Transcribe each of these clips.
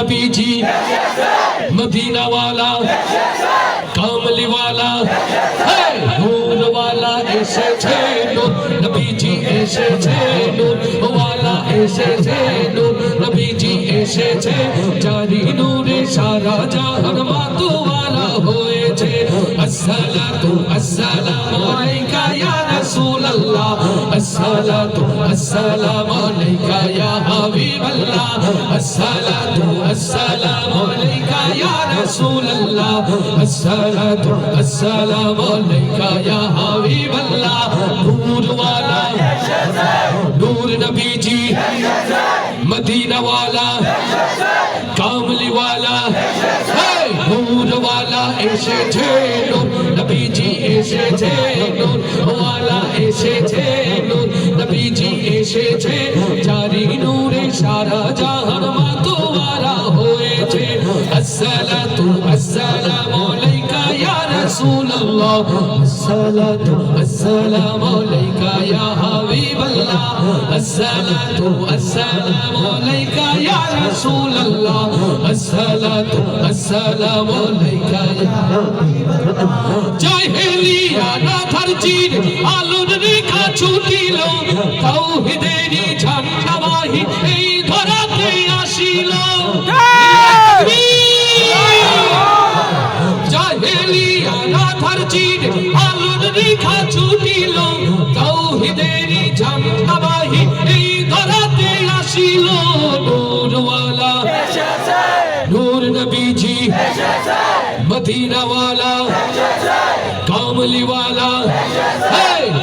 Nabi ji Medina वाला कामली वाला नूर वाला एसेছে নূর নবীজি এসেছে নূর वाला এসেছে নূর নবীজি এসেছে জারি নূরে সারা জাহান মাতোয়ারা হয়েছে আসসালাতু আসসালামু আলাইকা ইয়া রাসূলুল্লাহ আসসালাতু আসসালামু আলাইকা ইয়া হাবিবাল্লাহ আসসালাতু আসসালামু আলাইকা ইয়া রাসূলুল্লাহ আসসালাতু আসসালামু আলাইকা ইয়া হাবিবাল্লাহ নূর वाला नूर नबी जी मदीना वाला कामली वाला नूर वाला एसेছে नूर नबी जी एसेছে नूर वाला एसेছে नूर नबी जी एसेছে জারি নূরে সারা জাহান মাতোয়ারা হয়েছে আসসালাতু আসসালামু আলাইকা ইয়া রাসূলুল্লাহ আসসালাতু আসসালামু আলাইকা ইয়া হাবিবাল্লাহ আসসালাতু আসসালামু আলাইকা ইয়া রাসূলুল্লাহ আসসালাতু আসসালামু আলাইকা ইয়া হাবিবাল্লাহ জাহেলিয়া রাধার চির আলোর রেখা ছুটিল তাওহীদেরই ঝান্ডাবাহী এই ধরাতে আসিল জাহেলিয়া রাধার চির আলোর রেখা ছুটিল তাওহীদেরই ঝান্ডাবাহী এই ধরাতে আসিল নূর वाला नूर नबी जी मदीना वाला कामली वाला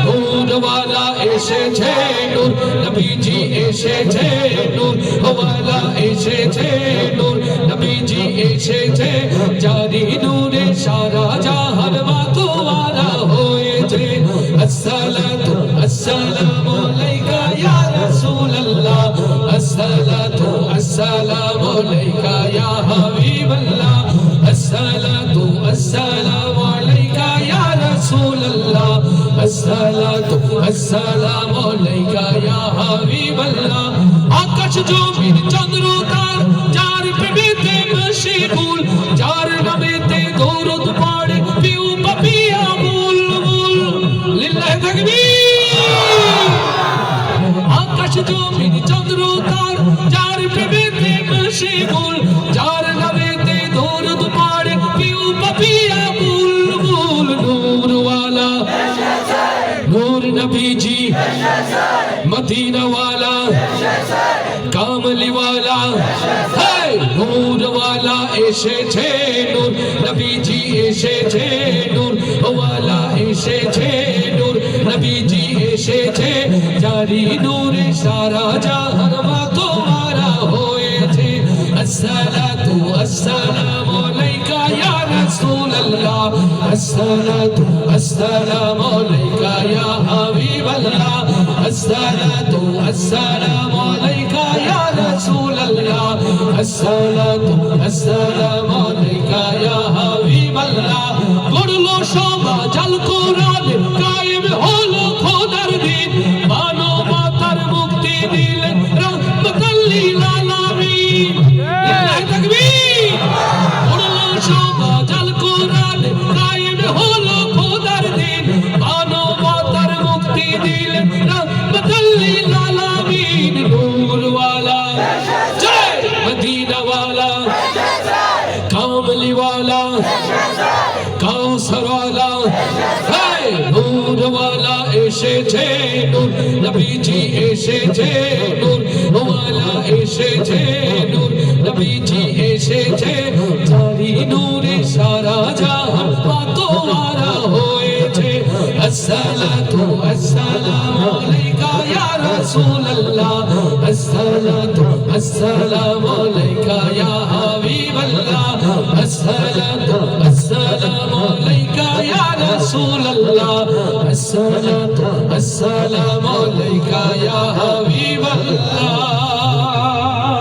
नूर वाला एसेছে नूर नबी जी एसेছে नूर वाला एसेছে नूर नबी जी एसेছে জারি নূরে সারা জাহান মাতোয়ারা হয়েছে আসসালাতু আসসালামু আলাইকা ইয়া রাসূলুল্লাহ আসসালাতু আসসালামু আলাইকা ইয়া হাবিবাল্লাহ আসসালাতু আসসালামু আলাইকা ইয়া রাসূলুল্লাহ আসসালাতু আসসালামু আলাইকা ইয়া হাবিবাল্লাহ আকাশ জমিন চন্দ্র তার যার প্রেমেতে মশগুল যার নামেতে দরুদ পড়ে পিউ পাপিয়া বুলবুল লিল্লাহি তাকবীর আকাশ জমিন চন্দ্র তার যার প্রেমেতে মশগুল যার নামেতে দরুদ পড়ে পিউ পাপিয়া বুলবুল নূর वाला नूर नबी जी मदीना वाला कामली वाला नूर वाला एसेছে नूर नबी जी एसेছে नूर वाला एसेছে नूर नबी जी एसेছে জারি নূরে সারা জাহান মাতোয়ারা হয়েছে আসসালাতু আসসালামু আলাইকা ইয়া রাসূলুল্লাহ আসসালাতু আসসালামু আলাইকা ইয়া হাবিবাল্লাহ আসসালাতু আসসালামু আলাইকা ইয়া রাসূলুল্লাহ আসসালাতু আসসালামু আলাইকা ইয়া হাবিবাল্লাহ গড়লো সমাজ আল কোরআন কায়েম হলো খোদার দিন মানবতার মুক্তি দিলেন রাহমাতাল লিল আলামিন লিল্লাহি তাকবীর গড়লো সমাজ আল কোরআন কায়েম হলো খোদার দিন মানবতার মুক্তি দিলেন রাহমাতাল লিল আলামিন নূর वाला জয় মদিনা वाला कामली वाला কাউসার वाला নূর वाला এসেছে নূর নবী জি এসেছে নূর वाला এসেছে নূর নবী জি এসেছে জারি নূরে সারা জাহান মাতোয়ারা হয়েছে আসসালাতু আসসালামু আলাইকা ইয়া রাসূলুল্লাহ আসসালাতু আসসালামু আলাইকা ইয়া হাবিবাল্লাহ আসসালাতু আসসালামু আলাইকা ইয়া রাসূলুল্লাহ আসসালাতু আসসালামু আলাইকা